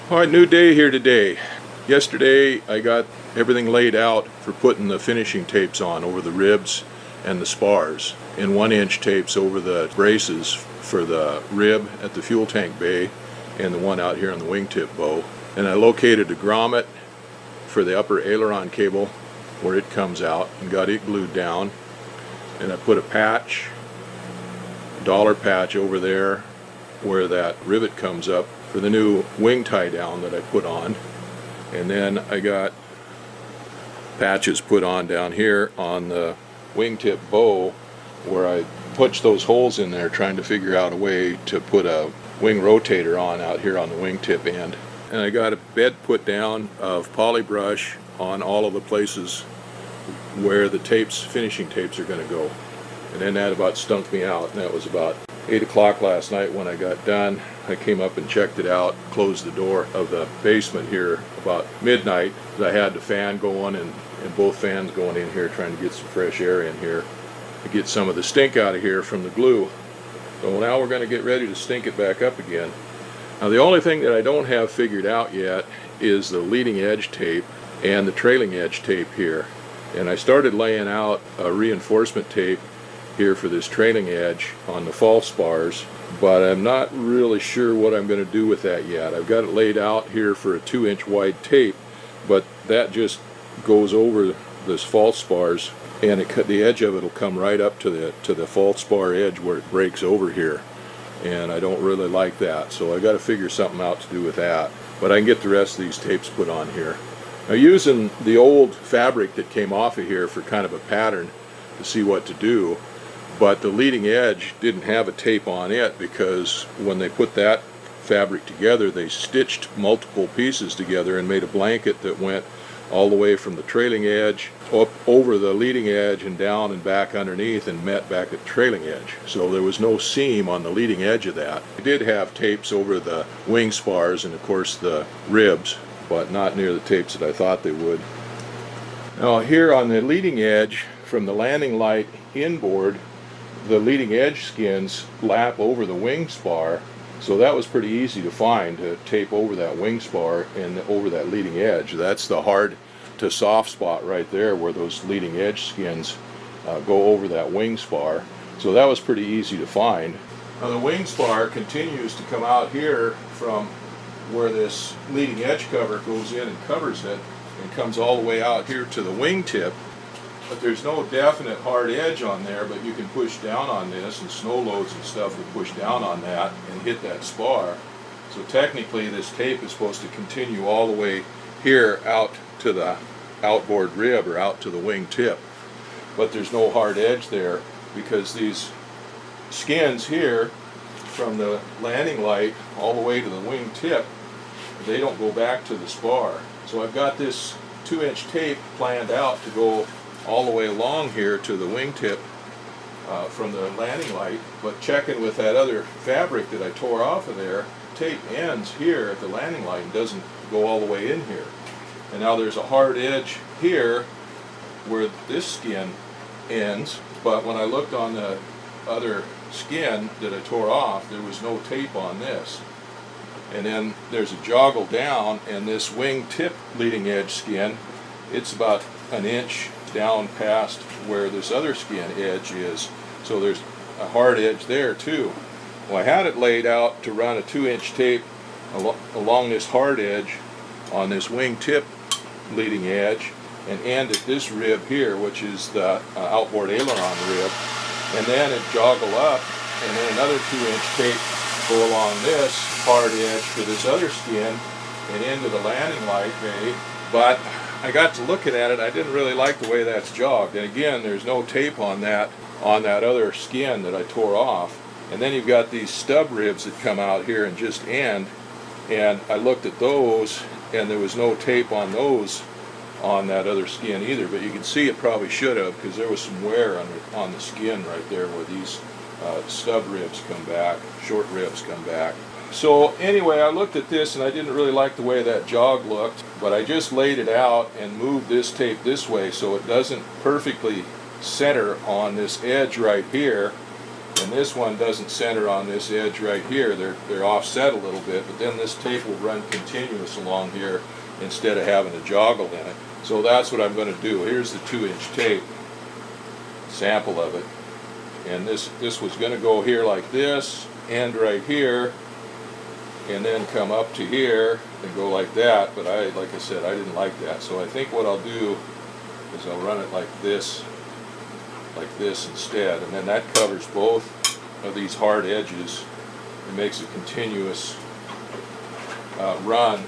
Alright, new day here today. Yesterday I got everything laid out for putting the finishing tapes on over the ribs and the spars, and 1-inch tapes over the braces for the rib at the fuel tank bay and the one out here on the wingtip bow. And I located a grommet for the upper aileron cable where it comes out and got it glued down. And I put a patch, dollar patch over there where that rivet comes up for the new wing tie down that I put on. And then I got patches put on down here on the wingtip bow where I punched those holes in there trying to figure out a way to put a wing rotator on out here on the wingtip end. And I got a bed put down of poly brush on all of the places where the tapes, finishing tapes, are going to go. And then that about stunk me out, and that was about 8 o'clock last night when I got done. I came up and checked it out, closed the door of the basement here about midnight. I had the fan going and both fans going in here trying to get some fresh air in here to get some of the stink out of here from the glue. So now we're going to get ready to stink it back up again. Now the only thing that I don't have figured out yet is the leading edge tape and the trailing edge tape here. And I started laying out a reinforcement tape here for this trailing edge on the false bars, but I'm not really sure what I'm going to do with that yet. I've got it laid out here for a 2-inch wide tape, but that just goes over this false bars, and the edge of it will come right up to the false bar edge where it breaks over here, and I don't really like that, so I got to figure something out to do with that. But I can get the rest of these tapes put on here. Now, using the old fabric that came off of here for kind of a pattern to see what to do, but the leading edge didn't have a tape on it because when they put that fabric together, they stitched multiple pieces together and made a blanket that went all the way from the trailing edge up over the leading edge and down and back underneath and met back at the trailing edge. So there was no seam on the leading edge of that. They did have tapes over the wing spars and of course the ribs, but not near the tapes that I thought they would. Now here on the leading edge from the landing light inboard, the leading edge skins lap over the wing spar, so that was pretty easy to find, to tape over that wing spar and over that leading edge. That's the hard to soft spot right there where those leading edge skins go over that wing spar, so that was pretty easy to find. Now the wing spar continues to come out here from where this leading edge cover goes in and covers it and comes all the way out here to the wingtip. But there's no definite hard edge on there, but you can push down on this, and snow loads and stuff will push down on that and hit that spar. So technically this tape is supposed to continue all the way here out to the outboard rib or out to the wing tip. But there's no hard edge there because these skins here from the landing light all the way to the wing tip, they don't go back to the spar. So I've got this 2-inch tape planned out to go all the way along here to the wingtip from the landing light, but checking with that other fabric that I tore off of there, tape ends here at the landing light and doesn't go all the way in here. And now there's a hard edge here where this skin ends, but when I looked on the other skin that I tore off, there was no tape on this. And then there's a joggle down, and this wing tip leading edge skin, it's about 1 inch down past where this other skin edge is, so there's a hard edge there too. Well, I had it laid out to run a 2-inch tape along this hard edge on this wing tip leading edge and end at this rib here, which is the outboard aileron rib, and then it joggle up and then another 2-inch tape go along this hard edge to this other skin and into the landing light bay. But I got to looking at it, I didn't really like the way that's jogged. And again, there's no tape on that other skin that I tore off. And then you've got these stub ribs that come out here and just end. And I looked at those, and there was no tape on those on that other skin either. But you can see it probably should have, because there was some wear on the skin right there where these stub ribs come back, short ribs come back. So anyway, I looked at this and I didn't really like the way that jog looked, but I just laid it out and moved this tape this way so it doesn't perfectly center on this edge right here And this one doesn't center on this edge right here. They're offset a little bit, but then this tape will run continuous along here instead of having a joggle in it. So that's what I'm going to do. Here's the 2-inch tape, sample of it. And this was going to go here like this, end right here, and then come up to here and go like that. But like I said, I didn't like that. So I think what I'll do is I'll run it like this instead, and then that covers both of these hard edges. It makes a continuous run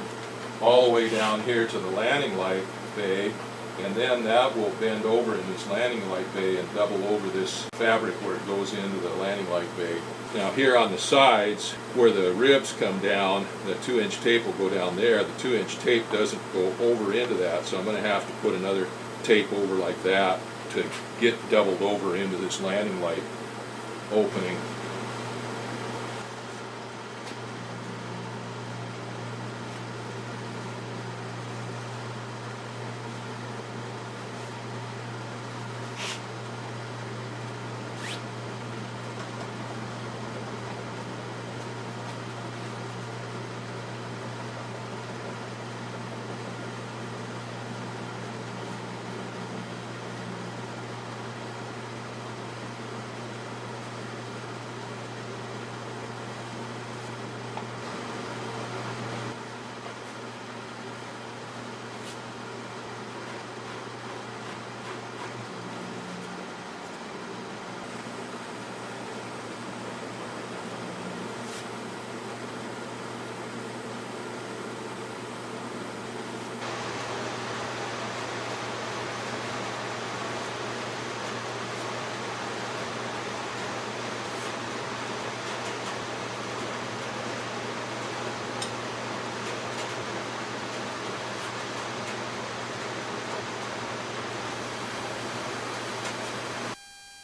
all the way down here to the landing light bay, and then that will bend over in this landing light bay and double over this fabric where it goes into the landing light bay. Now here on the sides where the ribs come down, the 2-inch tape will go down there. The 2-inch tape doesn't go over into that, so I'm going to have to put another tape over like that to get doubled over into this landing light opening.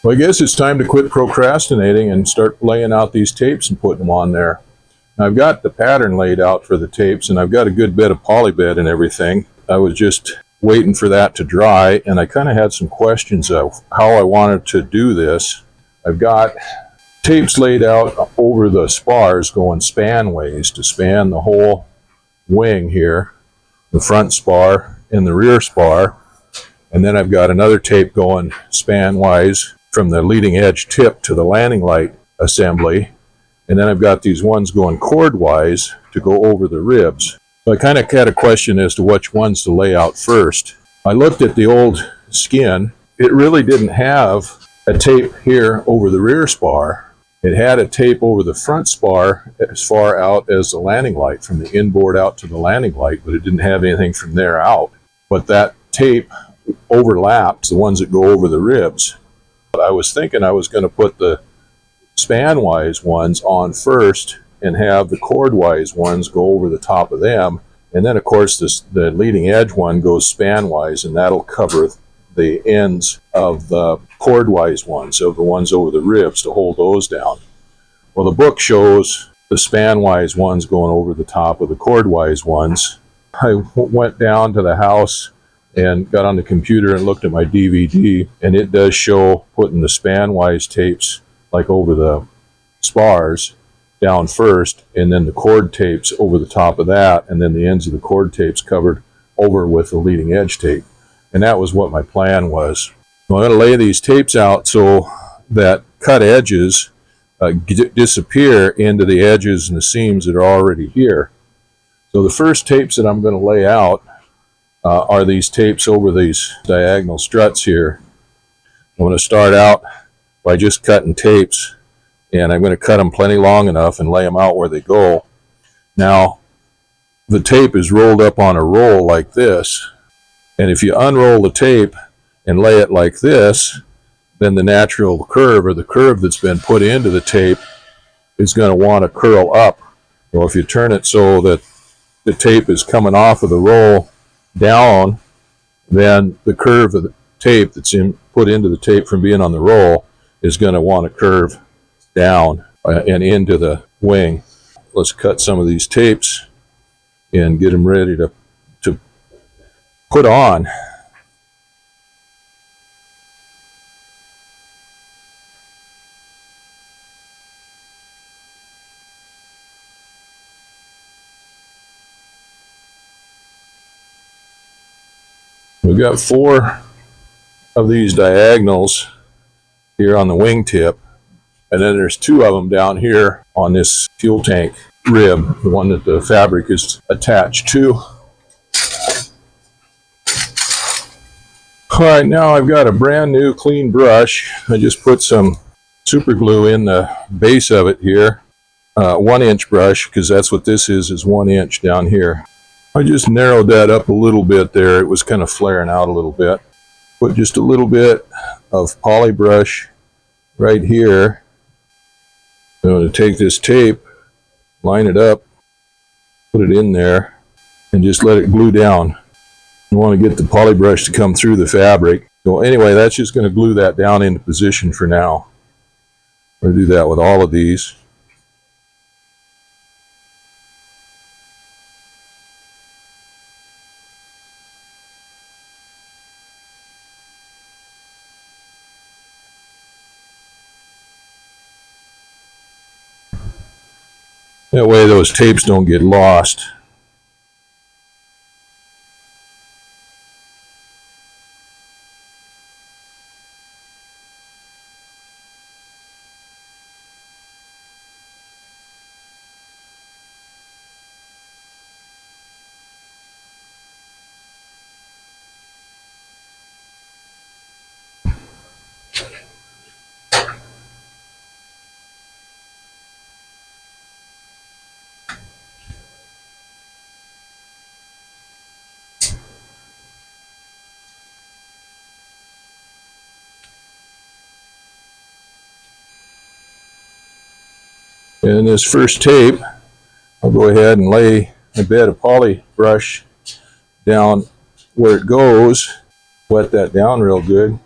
Well, I guess it's time to quit procrastinating and start laying out these tapes and putting them on there. Now, I've got the pattern laid out for the tapes, and I've got a good bit of poly bed and everything. I was just waiting for that to dry, and I kind of had some questions of how I wanted to do this. I've got tapes laid out over the spars going spanways to span the whole wing here, the front spar and the rear spar. And then I've got another tape going spanwise from the leading edge tip to the landing light assembly. And then I've got these ones going cordwise to go over the ribs. So I kind of had a question as to which ones to lay out first. I looked at the old skin. It really didn't have a tape here over the rear spar. It had a tape over the front spar as far out as the landing light, from the inboard out to the landing light, but it didn't have anything from there out. But that tape overlaps the ones that go over the ribs. I was thinking I was going to put the spanwise ones on first and have the cordwise ones go over the top of them. And then, of course, the leading edge one goes spanwise, and that'll cover the ends of the cordwise ones, of the ones over the ribs, to hold those down. Well, the book shows the spanwise ones going over the top of the cordwise ones. I went down to the house and got on the computer and looked at my DVD, and it does show putting the spanwise tapes like over the spars down first, and then the cord tapes over the top of that, and then the ends of the cord tapes covered over with the leading edge tape. And that was what my plan was. I'm going to lay these tapes out so that cut edges disappear into the edges and the seams that are already here. So the first tapes that I'm going to lay out are these tapes over these diagonal struts here. I'm going to start out by just cutting tapes, and I'm going to cut them plenty long enough and lay them out where they go. Now, the tape is rolled up on a roll like this, and if you unroll the tape and lay it like this, then the natural curve, or the curve that's been put into the tape, is going to want to curl up. Or if you turn it so that the tape is coming off of the roll down, then the curve of the tape that's put into the tape from being on the roll is going to want to curve down and into the wing. Let's cut some of these tapes and get them ready to put on. We've got 4 of these diagonals here on the wingtip, and then there's 2 of them down here on this fuel tank rib, the one that the fabric is attached to. All right, now I've got a brand new clean brush. I just put some super glue in the base of it here. 1-inch brush, because that's what this is 1 inch down here. I just narrowed that up a little bit there. It was kind of flaring out a little bit. Put just a little bit of poly brush right here. I'm going to take this tape, line it up, put it in there, and just let it glue down. You want to get the poly brush to come through the fabric. So anyway, that's just going to glue that down into position for now. We're going to do that with all of these. That way those tapes don't get lost. And this first tape, I'll go ahead and lay a bed of poly brush down where it goes. Wet that down real good.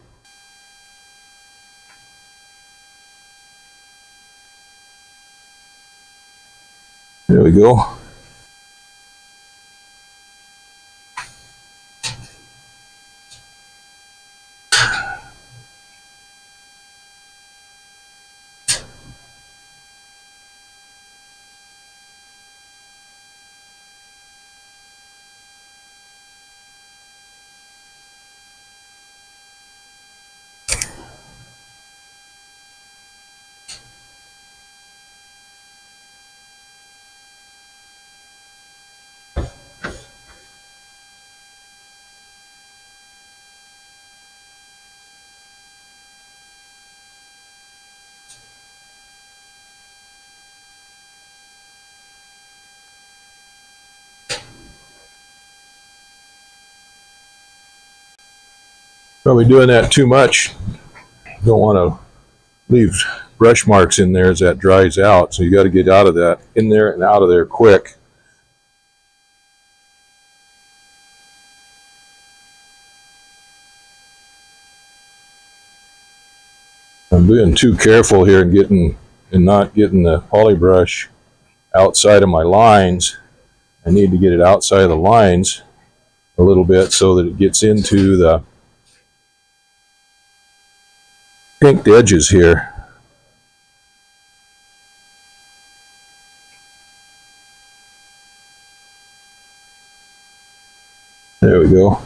There we go. Probably doing that too much. Don't want to leave brush marks in there as that dries out, so you got to get out of that, in there and out of there quick. I'm being too careful here and not getting the poly brush outside of my lines. I need to get it outside of the lines a little bit so that it gets into the pinked edges here. There we go.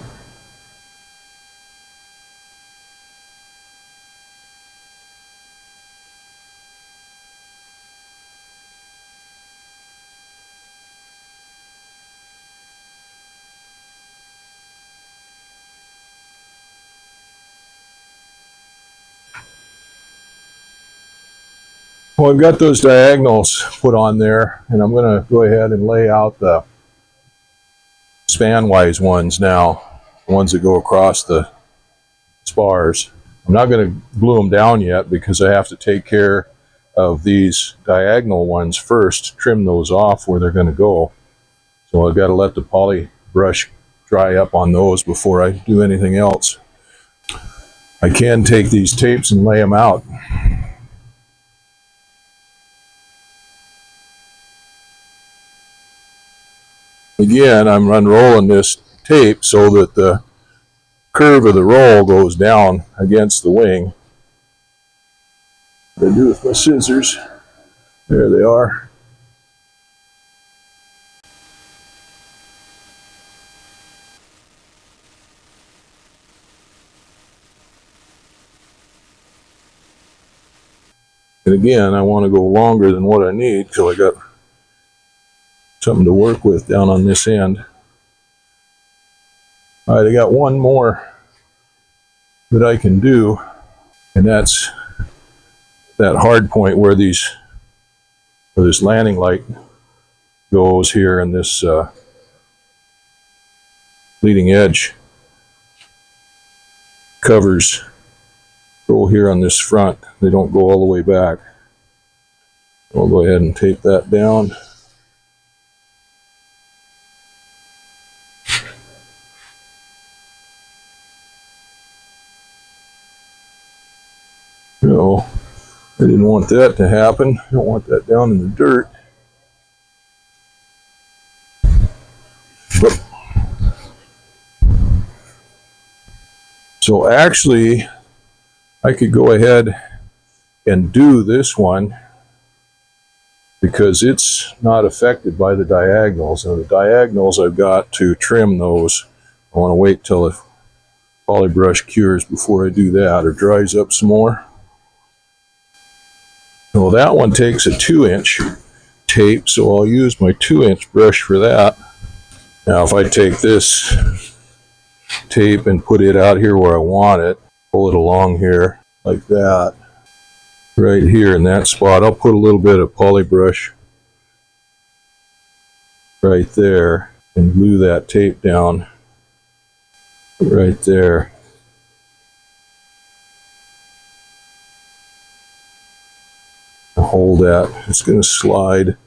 Well, I've got those diagonals put on there, and I'm going to go ahead and lay out the spanwise ones now, the ones that go across the spars. I'm not going to glue them down yet because I have to take care of these diagonal ones first, trim those off where they're going to go. So I've got to let the poly brush dry up on those before I do anything else. I can take these tapes and lay them out. Again, I'm unrolling this tape so that the curve of the roll goes down against the wing. What I do with my scissors, there they are. And again, I want to go longer than what I need because I got something to work with down on this end. All right, I got one more that I can do, and that's that hard point where this landing light goes here, and this leading edge covers go here on this front. They don't go all the way back. I'll go ahead and tape that down. No, I didn't want that to happen. I don't want that down in the dirt. But, so actually, I could go ahead and do this one because it's not affected by the diagonals. And the diagonals, I've got to trim those. I want to wait till the poly brush cures before I do that or dries up some more. Well, that one takes a 2-inch tape, so I'll use my 2-inch brush for that. Now, if I take this tape and put it out here where I want it, pull it along here like that, right here in that spot, I'll put a little bit of poly brush right there and glue that tape down right there. Hold that. It's going to slide.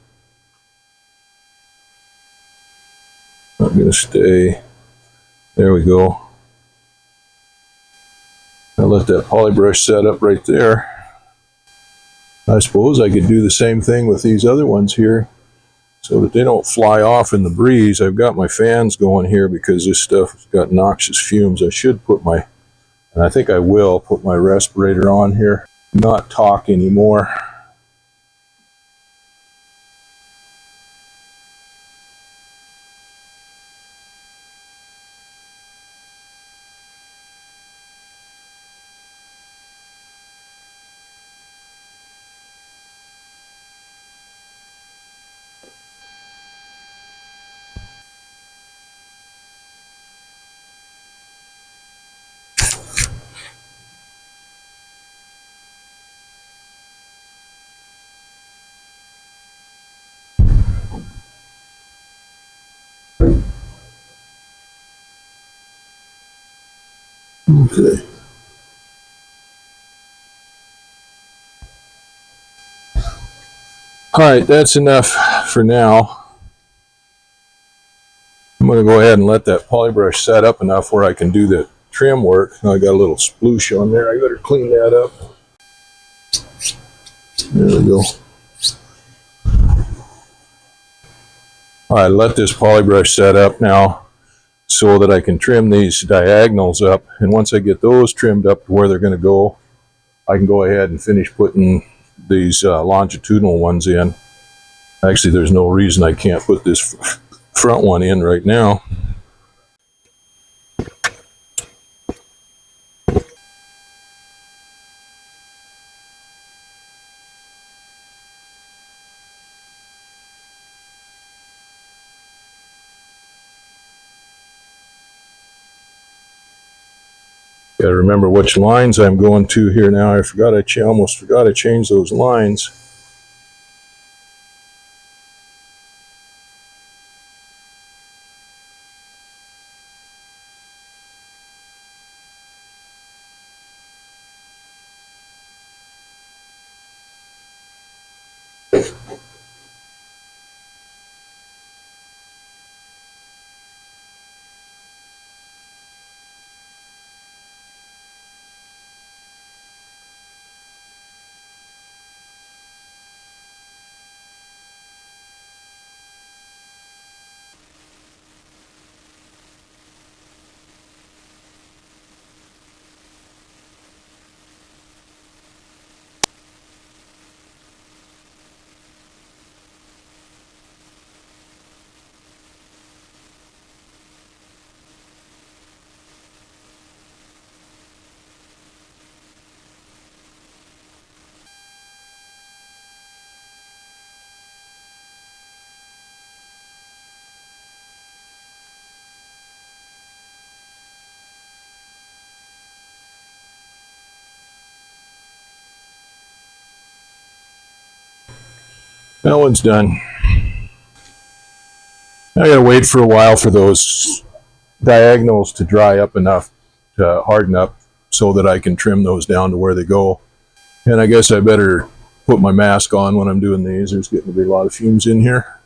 Not going to stay. There we go. I'll let that poly brush set up right there. I suppose I could do the same thing with these other ones here so that they don't fly off in the breeze. I've got my fans going here because this stuff has got noxious fumes. I should put my, and I think I will, put my respirator on here. Not talk anymore. Okay. All right, that's enough for now. I'm going to go ahead and let that poly brush set up enough where I can do the trim work. I got a little sploosh on there. I better clean that up. There we go. All right, let this poly brush set up now so that I can trim these diagonals up. And once I get those trimmed up to where they're going to go, I can go ahead and finish putting these longitudinal ones in. Actually, there's no reason I can't put this front one in right now. Got to remember which lines I'm going to here now. I forgot, almost forgot to change those lines. That one's done. I gotta wait for a while for those diagonals to dry up enough to harden up so that I can trim those down to where they go. And I guess I better put my mask on when I'm doing these. There's getting to be a lot of fumes in here.